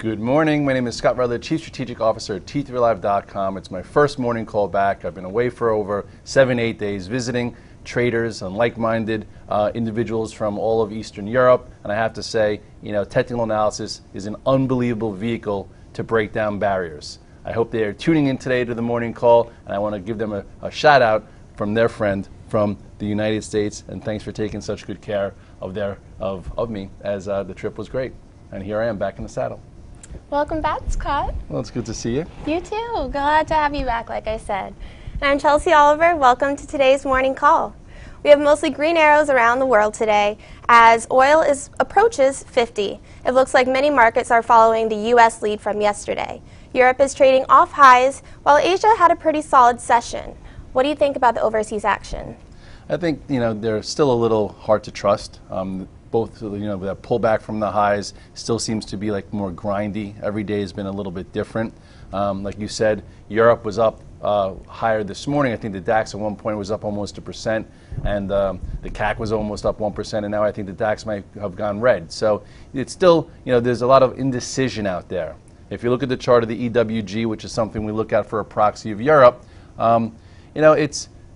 Good morning. My name is Scott Redler, Chief Strategic Officer at T3Live.com. It's my first morning call back. I've been away for over 7-8 days visiting traders and like-minded individuals from all of Eastern Europe. And I have to say, technical analysis is an unbelievable vehicle to break down barriers. I hope they are tuning in today to the morning call, and I want to give them a shout out from their friend from the United States. And thanks for taking such good care of me as the trip was great. And here I am back in the saddle. Welcome back, Scott. Well, it's good to see you. You too. Glad to have you back, like I said. And I'm Chelsea Oliver. Welcome to today's morning call. We have mostly green arrows around the world today as oil approaches 50. It looks like many markets are following the U.S. lead from yesterday. Europe is trading off highs, while Asia had a pretty solid session. What do you think about the overseas action? I think, they're still a little hard to trust. Both, that pullback from the highs still seems to be like more grindy. Every day has been a little bit different. Like you said, Europe was up higher this morning. I think the DAX at one point was up almost 1%, and the CAC was almost up 1%, and now I think the DAX might have gone red. So it's still, there's a lot of indecision out there. If you look at the chart of the EWG, which is something we look at for a proxy of Europe,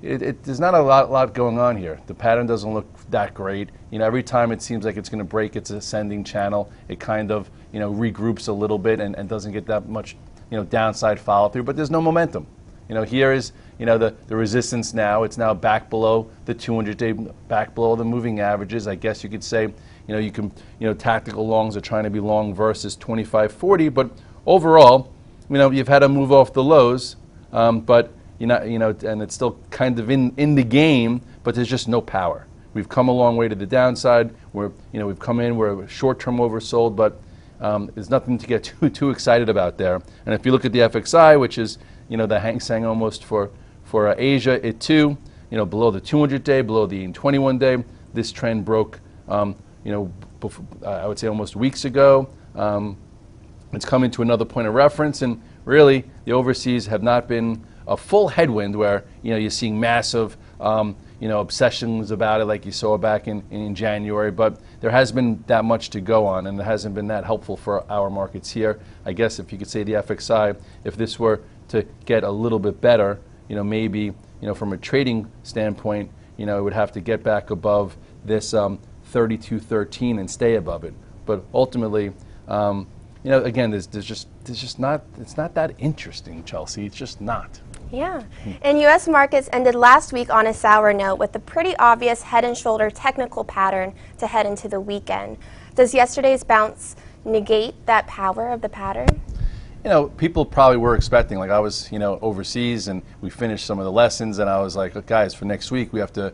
there's not a lot going on here. The pattern doesn't look that great. Every time it seems like it's going to break its ascending channel, it kind of, regroups a little bit and doesn't get that much, downside follow through. But there's no momentum. Here is, the resistance now. It's now back below the 200-day, back below the moving averages. I guess you could say, you can, tactical longs are trying to be long versus 25-40. But overall, you've had to move off the lows, but and it's still kind of in the game, but there's just no power. We've come a long way to the downside. We've come in, we're short-term oversold, but there's nothing to get too excited about there. And if you look at the FXI, which is, the Hang Seng almost for Asia, it too, below the 200-day, below the 21-day, this trend broke, before, I would say almost weeks ago. It's coming to another point of reference, and really, the overseas have not been a full headwind where you're seeing massive obsessions about it like you saw back in January, but there has been that much to go on, and it hasn't been that helpful for our markets here. I guess if you could say the FXI, if this were to get a little bit better, maybe from a trading standpoint, it would have to get back above this 32.13 and stay above it. But ultimately, again, there's just not, it's not that interesting, Chelsea. It's just not. Yeah. And U.S. markets ended last week on a sour note with a pretty obvious head and shoulder technical pattern to head into the weekend. Does yesterday's bounce negate that power of the pattern? People probably were expecting, like I was, overseas, and we finished some of the lessons, and I was like, guys, for next week we have to,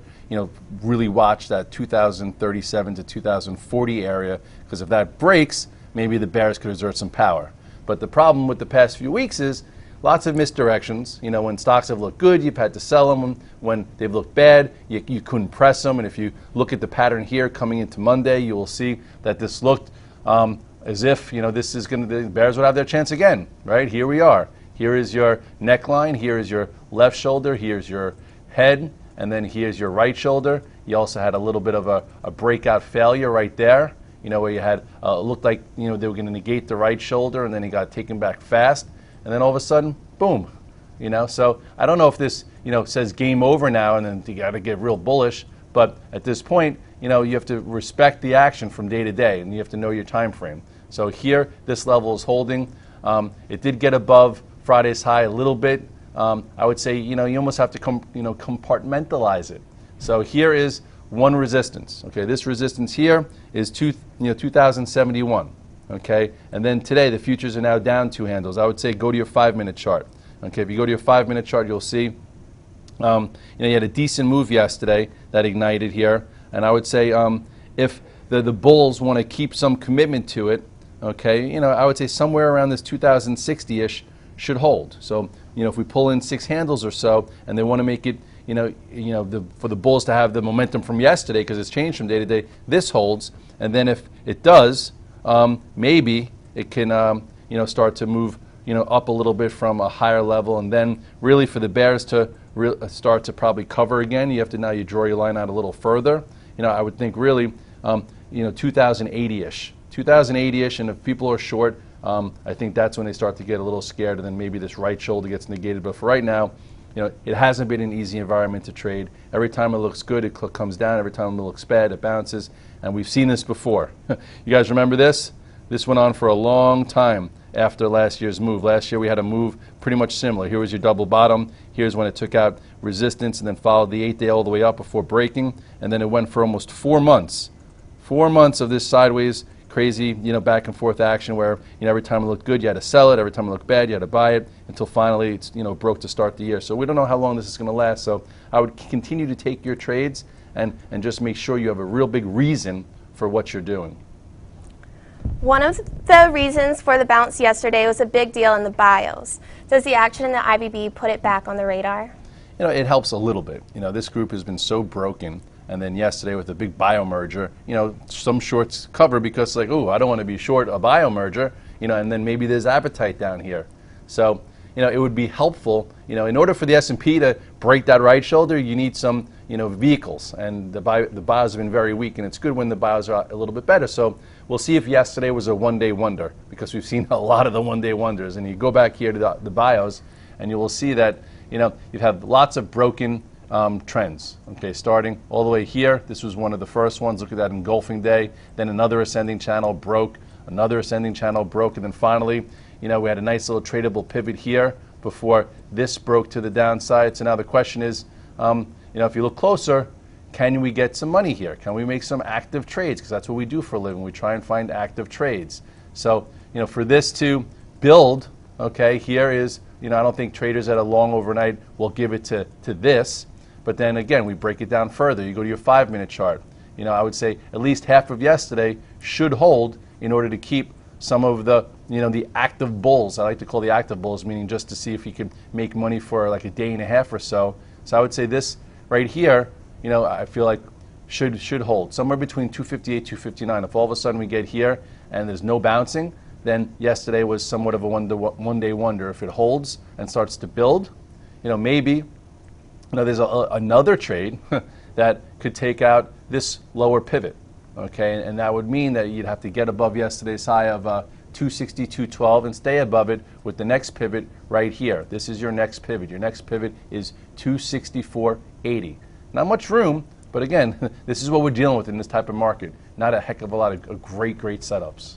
really watch that 2037 to 2040 area, because if that breaks, maybe the bears could exert some power. But the problem with the past few weeks is lots of misdirections. When stocks have looked good, you've had to sell them. When they've looked bad, you couldn't press them. And if you look at the pattern here coming into Monday, you will see that this looked as if, this is the bears would have their chance again, right? Here we are. Here is your neckline. Here is your left shoulder. Here's your head. And then here's your right shoulder. You also had a little bit of a breakout failure right there, where you had, looked like, they were going to negate the right shoulder, and then he got taken back fast. And then all of a sudden, boom, So I don't know if this, says game over now, and then you got to get real bullish. But at this point, you have to respect the action from day to day, and you have to know your time frame. So here, this level is holding. It did get above Friday's high a little bit. I would say, you almost have to compartmentalize it. So here is one resistance. Okay, this resistance here is 2071. Okay, and then today the futures are now down 2 handles. I would say go to your 5-minute chart. Okay, if you go to your 5-minute chart, you'll see you had a decent move yesterday that ignited here, and I would say if the bulls want to keep some commitment to it, okay, I would say somewhere around this 2060-ish should hold. So if we pull in 6 handles or so, and they want to make it for the bulls to have the momentum from yesterday because it's changed from day to day, this holds, and then if it does. Maybe it can, start to move, up a little bit from a higher level, and then really for the bears to start to probably cover again, you have to you draw your line out a little further. I would think really, 2080-ish, and if people are short, I think that's when they start to get a little scared, and then maybe this right shoulder gets negated. But for right now, it hasn't been an easy environment to trade. Every time it looks good, it comes down. Every time it looks bad, it bounces. And we've seen this before. You guys remember this? This went on for a long time after last year's move. Last year we had a move pretty much similar. Here was your double bottom. Here's when it took out resistance and then followed the 8-day all the way up before breaking. And then it went for almost 4 months. 4 months of this sideways, crazy, back and forth action where, every time it looked good, you had to sell it. Every time it looked bad, you had to buy it until finally it's, broke to start the year. So we don't know how long this is going to last. So I would continue to take your trades and just make sure you have a real big reason for what you're doing. One of the reasons for the bounce yesterday was a big deal in the bios. Does the action in the IBB put it back on the radar? It helps a little bit. This group has been so broken. And then yesterday with the big bio merger, some shorts cover because like, oh, I don't want to be short a bio merger, and then maybe there's appetite down here. So, it would be helpful, in order for the S&P to break that right shoulder, you need some, vehicles. And the bios have been very weak, and it's good when the bios are a little bit better. So we'll see if yesterday was a one-day wonder, because we've seen a lot of the one-day wonders. And you go back here to the bios, and you will see that, you've had lots of broken trends. Okay, starting all the way here, this was one of the first ones. Look at that engulfing day. Then another ascending channel broke, another ascending channel broke, and then finally, we had a nice little tradable pivot here before this broke to the downside. So now the question is, if you look closer, can we get some money here? Can we make some active trades? Because that's what we do for a living. We try and find active trades. So, for this to build, okay, here is, I don't think traders at a long overnight will give it to this. But then again, we break it down further. You go to your 5-minute chart. I would say at least half of yesterday should hold in order to keep some of the, the active bulls. I like to call the active bulls, meaning just to see if you can make money for like a day and a half or so. So I would say this right here, I feel like should hold somewhere between 258, 259. If all of a sudden we get here and there's no bouncing, then yesterday was somewhat of a one-day wonder. If it holds and starts to build, maybe. There's another trade that could take out this lower pivot, okay, and that would mean that you'd have to get above yesterday's high of 260, 212 and stay above it with the next pivot right here. This is your next pivot. Your next pivot is 264.80. Not much room, but again, this is what we're dealing with in this type of market. Not a heck of a lot of great setups.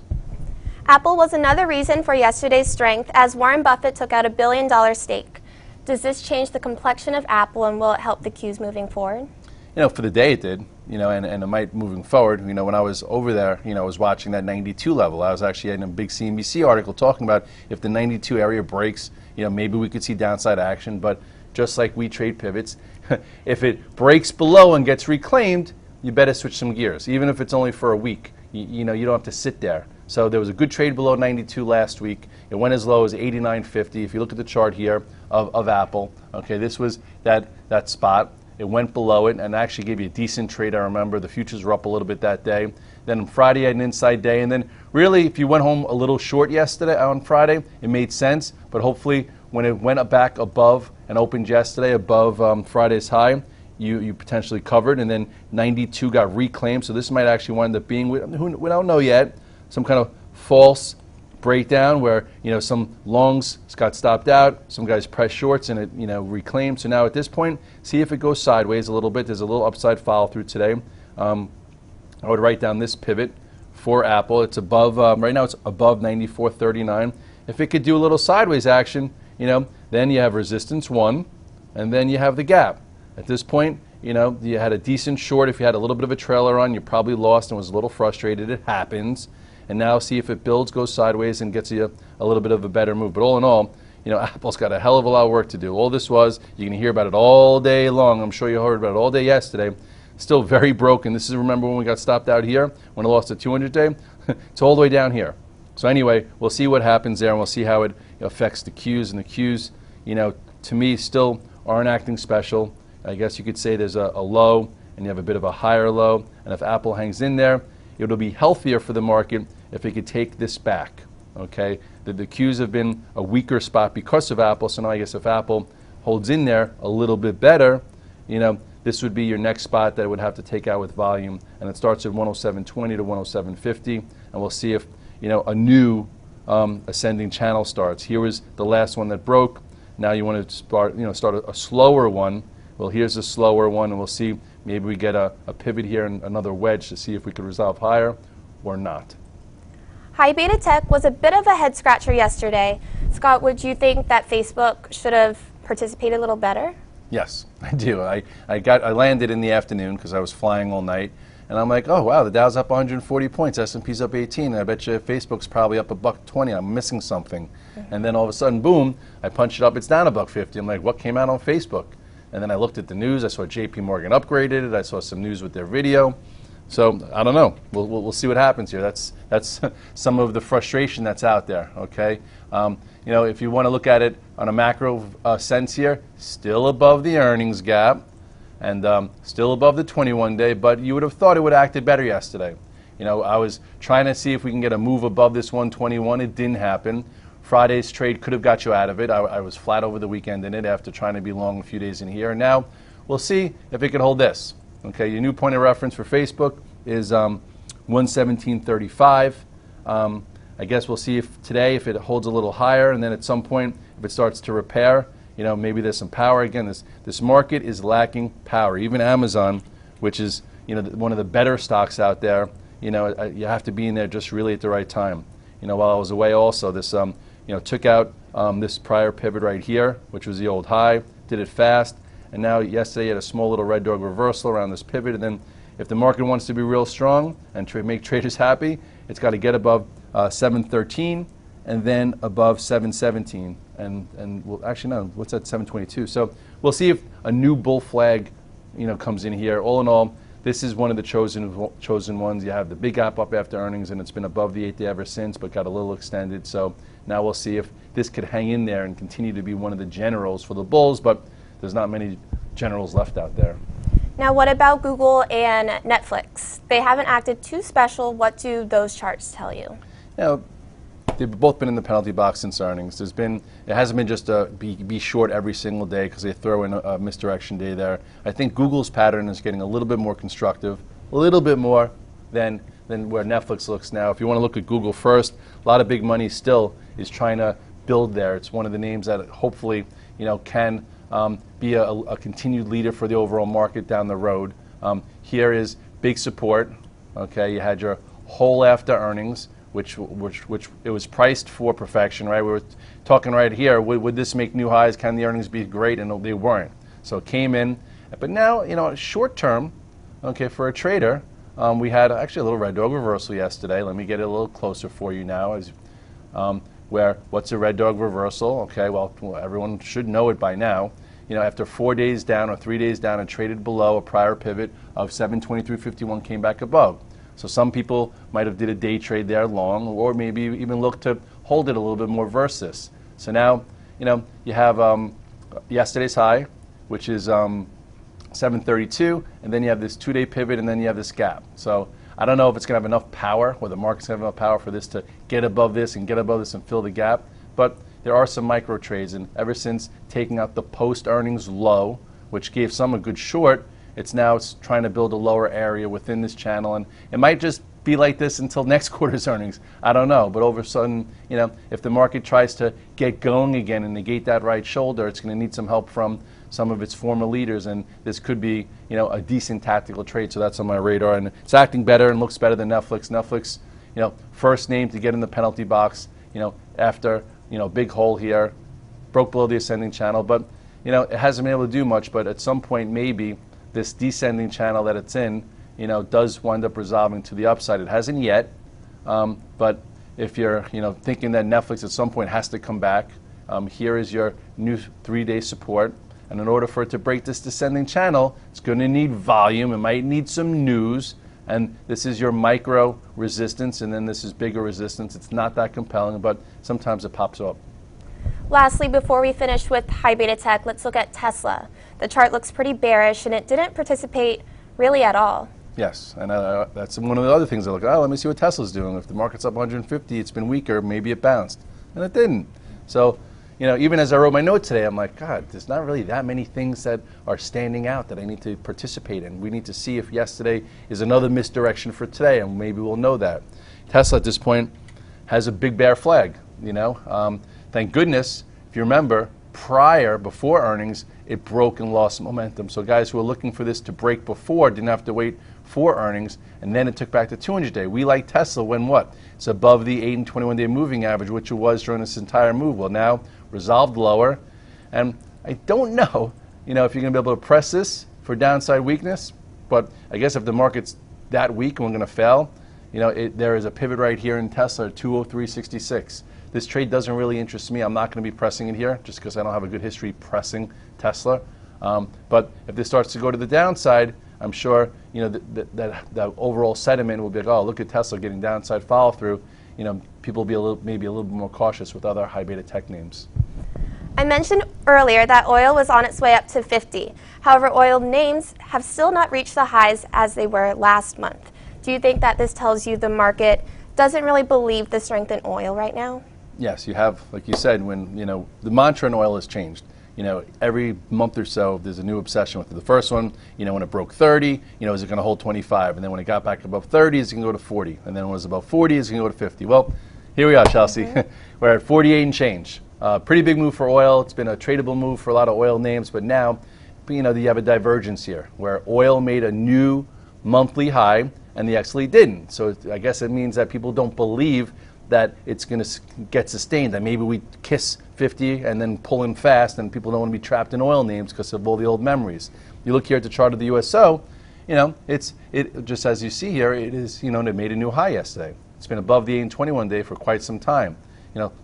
Apple was another reason for yesterday's strength as Warren Buffett took out $1 billion stake. Does this change the complexion of Apple, and will it help the Qs moving forward? For the day it did, and it might moving forward. When I was over there, I was watching that 92 level. I was actually in a big CNBC article talking about if the 92 area breaks, maybe we could see downside action. But just like we trade pivots, if it breaks below and gets reclaimed, you better switch some gears, even if it's only for a week. You don't have to sit there. So there was a good trade below 92 last week. It went as low as 89.50. If you look at the chart here of Apple, okay, this was that spot. It went below it and actually gave you a decent trade. I remember the futures were up a little bit that day. Then on Friday, I had an inside day. And then really, if you went home a little short yesterday on Friday, it made sense. But hopefully, when it went back above and opened yesterday above Friday's high, you potentially covered. And then 92 got reclaimed. So this might actually wind up being, we don't know yet, some kind of false breakdown where some longs got stopped out, some guys pressed shorts and it reclaimed. So now at this point, see if it goes sideways a little bit. There's a little upside follow through today. I would write down this pivot for Apple. It's above right now. It's above 94.39. If it could do a little sideways action, then you have resistance 1, and then you have the gap. At this point, you had a decent short. If you had a little bit of a trailer on, you probably lost and was a little frustrated. It happens. And now see if it builds, goes sideways, and gets you a little bit of a better move. But all in all, Apple's got a hell of a lot of work to do. All this was, you can hear about it all day long. I'm sure you heard about it all day yesterday. Still very broken. This is, remember when we got stopped out here, when it lost a 200-day? It's all the way down here. So anyway, we'll see what happens there, and we'll see how it affects the Qs. And the Qs, to me, still aren't acting special. I guess you could say there's a low, and you have a bit of a higher low. And if Apple hangs in there, it'll be healthier for the market if it could take this back, okay? The Qs have been a weaker spot because of Apple, so now I guess if Apple holds in there a little bit better, this would be your next spot that it would have to take out with volume, and it starts at 107.20 to 107.50, and we'll see if, a new ascending channel starts. Here was the last one that broke. Now you want to start a slower one. Well, here's a slower one, and we'll see. Maybe we get a pivot here and another wedge to see if we could resolve higher or not. High beta tech was a bit of a head scratcher yesterday. Scott, would you think that Facebook should have participated a little better? Yes, I do. I landed in the afternoon because I was flying all night, and I'm like, oh wow, the Dow's up 140 points, S&P's up 18. I bet you Facebook's probably up $1.20. I'm missing something, and then all of a sudden, boom! I punch it up. It's down $1.50. I'm like, what came out on Facebook? And then I looked at the news. I saw J.P. Morgan upgraded it. I saw some news with their video. So I don't know. We'll see what happens here. That's some of the frustration that's out there. Okay. If you want to look at it on a macro sense here, still above the earnings gap, and still above the 21-day. But you would have thought it would have acted better yesterday. I was trying to see if we can get a move above this 121. It didn't happen. Friday's trade could have got you out of it. I was flat over the weekend in it after trying to be long a few days in here. And now we'll see if it can hold this. Okay, your new point of reference for Facebook is 117.35. I guess we'll see if today if it holds a little higher, and then at some point if it starts to repair, maybe there's some power again. This market is lacking power. Even Amazon, which is one of the better stocks out there, you have to be in there just really at the right time. While I was away, also this took out this prior pivot right here, which was the old high, did it fast, and now yesterday had a small little red dog reversal around this pivot. And then if the market wants to be real strong and make traders happy, it's got to get above 713 and then above 717. And well, actually no, what's that, 722? So we'll see if a new bull flag comes in here. All in all, this is one of the chosen ones. You have the big gap up after earnings, and it's been above the 8-day ever since, but got a little extended. So now we'll see if this could hang in there and continue to be one of the generals for the bulls, but there's not many generals left out there. Now what about Google and Netflix? They haven't acted too special. What do those charts tell you? They've both been in the penalty box since earnings. It hasn't been just a be short every single day because they throw in a misdirection day there. I think Google's pattern is getting a little bit more constructive, a little bit more than where Netflix looks now. If you want to look at Google first, a lot of big money still is trying to build there. It's one of the names that hopefully can be a continued leader for the overall market down the road. Here is big support. Okay, you had your whole after earnings, which it was priced for perfection, right? We were talking right here, would this make new highs? Can the earnings be great? And they weren't. So it came in. But now, short term, okay, for a trader, we had actually a little red dog reversal yesterday. Let me get it a little closer for you now. What's a red dog reversal? Okay, well, everyone should know it by now. After 4 days down or 3 days down and traded below a prior pivot of 723.51, came back above. So some people might have did a day trade there long, or maybe even look to hold it a little bit more versus. So now, you have yesterday's high, which is 732, and then you have this 2-day pivot, and then you have this gap. So I don't know if it's going to have enough power, or the market's going to have enough power for this to get above this and get above this and fill the gap. But there are some micro trades, and ever since taking out the post-earnings low, which gave some a good short, it's trying to build a lower area within this channel, and it might just be like this until next quarter's earnings. I don't know, but all of a sudden, if the market tries to get going again and negate that right shoulder, it's going to need some help from some of its former leaders, and this could be, a decent tactical trade. So that's on my radar, and it's acting better and looks better than Netflix. Netflix, first name to get in the penalty box, after big hole here, broke below the ascending channel, but it hasn't been able to do much. But at some point, maybe this descending channel that it's in, does wind up resolving to the upside. It hasn't yet, but if you're, thinking that Netflix at some point has to come back, here is your new 3-day support. And in order for it to break this descending channel, it's going to need volume. It might need some news. And this is your micro resistance, and then this is bigger resistance. It's not that compelling, but sometimes it pops up. Lastly, before we finish with high beta tech, let's look at Tesla. The chart looks pretty bearish, and it didn't participate really at all. Yes, and that's one of the other things I look at. Let me see what Tesla's doing. If the market's up 150, it's been weaker, maybe it bounced. And it didn't. So, even as I wrote my note today, I'm like, God, there's not really that many things that are standing out that I need to participate in. We need to see if yesterday is another misdirection for today, and maybe we'll know that. Tesla at this point, has a big bear flag. Thank goodness, if you remember, before earnings, it broke and lost momentum. So guys who are looking for this to break before didn't have to wait for earnings, and then it took back to 200-day. We like Tesla when what? It's above the 8 and 21-day moving average, which it was during this entire move. Well, now resolved lower, and I don't know, if you're going to be able to press this for downside weakness, but I guess if the market's that weak and we're going to fail, there is a pivot right here in Tesla at 203.66. This trade doesn't really interest me. I'm not going to be pressing it here just because I don't have a good history pressing Tesla. But if this starts to go to the downside, I'm sure that overall sentiment will be like, oh, look at Tesla getting downside follow through. People will be maybe a little bit more cautious with other high beta tech names. I mentioned earlier that oil was on its way up to 50. However, oil names have still not reached the highs as they were last month. Do you think that this tells you the market doesn't really believe the strength in oil right now? Yes, you have, like you said, when the mantra in oil has changed. Every month or so, there's a new obsession with it. The first one, when it broke 30, is it going to hold 25? And then when it got back above 30, is it going to go to 40? And then when it was above 40, is it going to go to 50? Well, here we are, Chelsea. We're at 48 and change. Pretty big move for oil. It's been a tradable move for a lot of oil names, but now, you have a divergence here where oil made a new monthly high and the XLE didn't. So I guess it means that people don't believe that it's going to get sustained, that maybe we kiss 50 and then pull in fast and people don't want to be trapped in oil names because of all the old memories. You look here at the chart of the USO, it just as you see here, it is, it made a new high yesterday. It's been above the 8 and 21 day for quite some time.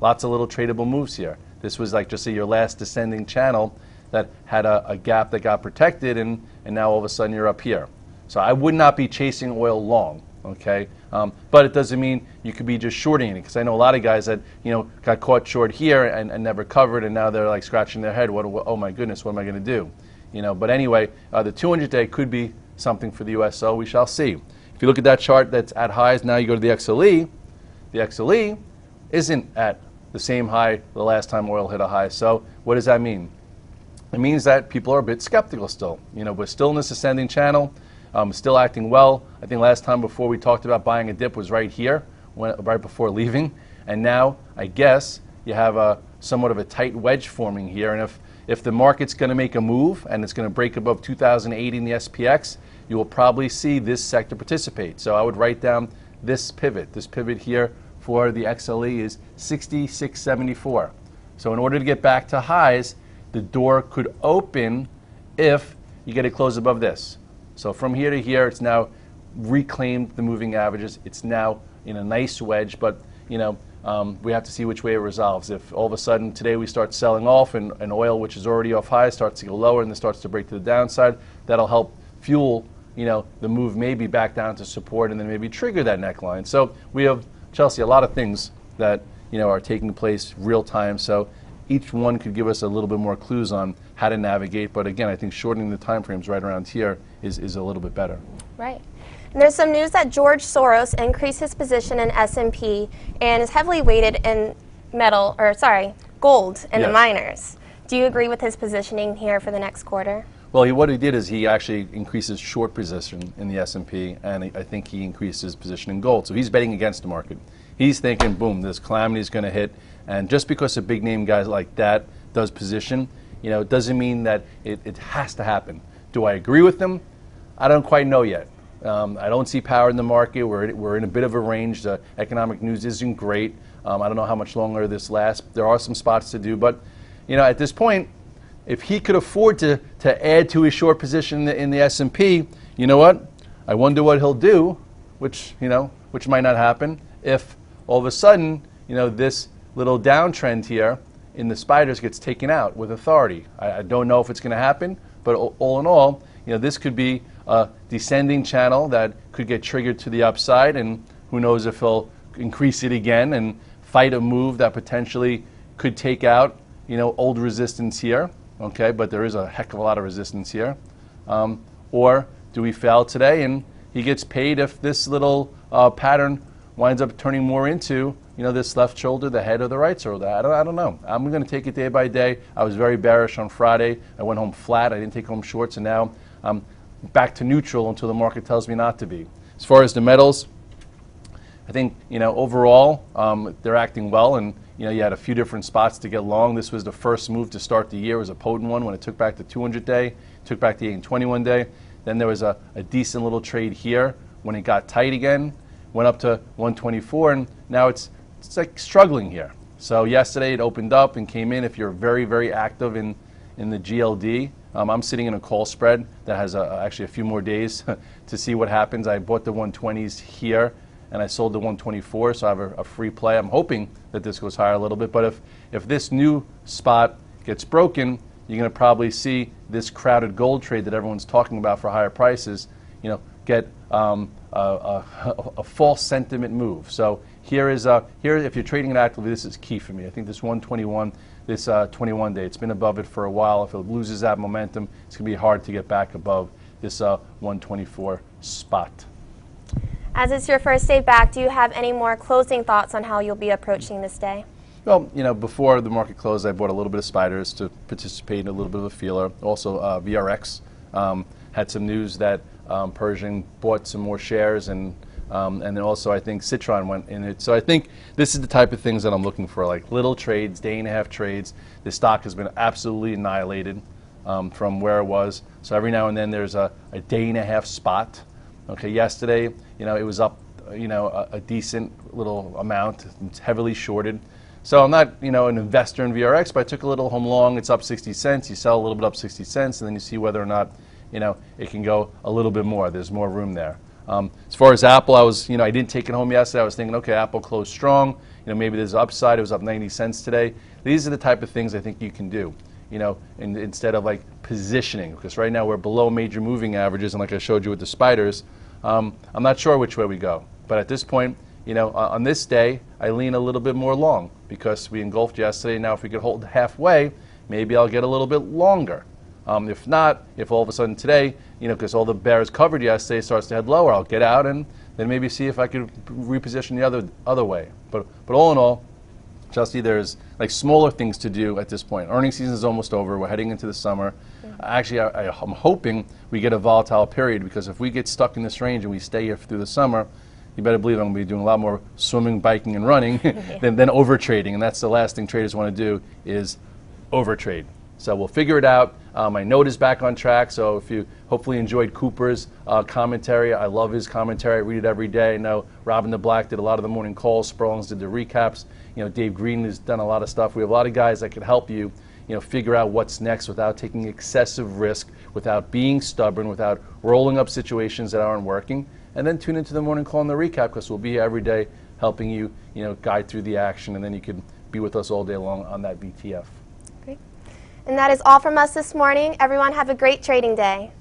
Lots of little tradable moves here. This was like just your last descending channel that had a gap that got protected, and now all of a sudden you're up here. So I would not be chasing oil long, okay? But it doesn't mean you could be just shorting it, because I know a lot of guys that got caught short here and never covered, and now they're like scratching their head. Oh my goodness, what am I going to do? But anyway, the 200-day could be something for the USO. We shall see. If you look at that chart that's at highs, now you go to the XLE. The XLE isn't at the same high the last time oil hit a high. So what does that mean? It means that people are a bit skeptical still. We're still in this ascending channel, still acting well. I think last time before we talked about buying a dip was right here, right before leaving. And now I guess you have somewhat of a tight wedge forming here. And if the market's going to make a move and it's going to break above 2080 in the SPX, you will probably see this sector participate. So I would write down this pivot. This pivot here for the XLE is 66.74. So in order to get back to highs, the door could open if you get it closed above this. So from here to here, it's now reclaimed the moving averages. It's now in a nice wedge, but we have to see which way it resolves. If all of a sudden today we start selling off and oil, which is already off high, starts to go lower and then starts to break to the downside, that'll help fuel the move maybe back down to support and then maybe trigger that neckline. So we have, Chelsea, a lot of things that are taking place real time. So each one could give us a little bit more clues on how to navigate. But again, I think shortening the time frames right around here is a little bit better. Right. And there's some news that George Soros increased his position in S&P and is heavily weighted in gold in the miners. Do you agree with his positioning here for the next quarter? Well, what he did is he actually increased his short position in the S&P, and I think he increased his position in gold. So he's betting against the market. He's thinking, boom, this calamity is going to hit. And just because a big name guy like that does position, it doesn't mean that it has to happen. Do I agree with him? I don't quite know yet. I don't see power in the market. We're in a bit of a range. The economic news isn't great. I don't know how much longer this lasts. There are some spots to do, but at this point, if he could afford to add to his short position in the S&P, you know what? I wonder what he'll do, which might not happen if all of a sudden, this little downtrend here in the spiders gets taken out with authority. I don't know if it's going to happen, but all in all, this could be a descending channel that could get triggered to the upside, and who knows if he'll increase it again and fight a move that potentially could take out, old resistance here. Okay, but there is a heck of a lot of resistance here. Or do we fail today and he gets paid if this little pattern winds up turning more into, this left shoulder, the head, or the right shoulder? I don't know. I'm going to take it day by day. I was very bearish on Friday. I went home flat. I didn't take home shorts, and now I'm back to neutral until the market tells me not to be. As far as the metals, I think, overall, they're acting well, and, you had a few different spots to get long. This was the first move to start the year. It was a potent one when it took back the 200-day, took back the 8 and 21-day. Then there was a decent little trade here when it got tight again, went up to 124, and now it's like struggling here. So yesterday it opened up and came in. If you're very, very active in the GLD, I'm sitting in a call spread that has actually a few more days to see what happens. I bought the 120s here, and I sold the 124, so I have a free play. I'm hoping that this goes higher a little bit, but if this new spot gets broken, you're going to probably see this crowded gold trade that everyone's talking about for higher prices, get a false sentiment move. So here, if you're trading it actively, this is key for me. I think this 121, this 21-day, it's been above it for a while. If it loses that momentum, it's going to be hard to get back above this 124 spot. As it's your first day back, do you have any more closing thoughts on how you'll be approaching this day? Well, before the market closed, I bought a little bit of spiders to participate in a little bit of a feeler. Also, VRX had some news that Pershing bought some more shares, and then also I think Citron went in it. So I think this is the type of things that I'm looking for, like little trades, day-and-a-half trades. The stock has been absolutely annihilated from where it was. So every now and then there's a day-and-a-half spot. Okay, yesterday, it was up, a decent little amount. It's heavily shorted. So I'm not, an investor in VRX, but I took a little home long. It's up 60 cents. You sell a little bit up 60 cents, and then you see whether or not, it can go a little bit more. There's more room there. As far as Apple, I was, I didn't take it home yesterday. I was thinking, okay, Apple closed strong. Maybe there's upside. It was up 90 cents today. These are the type of things I think you can do, instead of like positioning, because right now we're below major moving averages, and like I showed you with the spiders, I'm not sure which way we go. But at this point, on this day, I lean a little bit more long because we engulfed yesterday. Now, if we could hold halfway, maybe I'll get a little bit longer. If not, if all of a sudden today, because all the bears covered yesterday starts to head lower, I'll get out and then maybe see if I could reposition the other way. But all in all, Chelsea, there's like smaller things to do at this point. Earnings season is almost over. We're heading into the summer. Actually, I'm hoping we get a volatile period, because if we get stuck in this range and we stay here through the summer, you better believe I'm going to be doing a lot more swimming, biking, and running than over-trading. And that's the last thing traders want to do, is over-trade. So we'll figure it out. My note is back on track, so if you hopefully enjoyed Cooper's commentary, I love his commentary. I read it every day. I know Robin the Black did a lot of the morning calls. Sprawlings did the recaps. Dave Green has done a lot of stuff. We have a lot of guys that can help you, figure out what's next without taking excessive risk, without being stubborn, without rolling up situations that aren't working. And then tune into the morning call and the recap, because we'll be here every day helping you, guide through the action, and then you can be with us all day long on that BTF. Great. And that is all from us this morning. Everyone have a great trading day.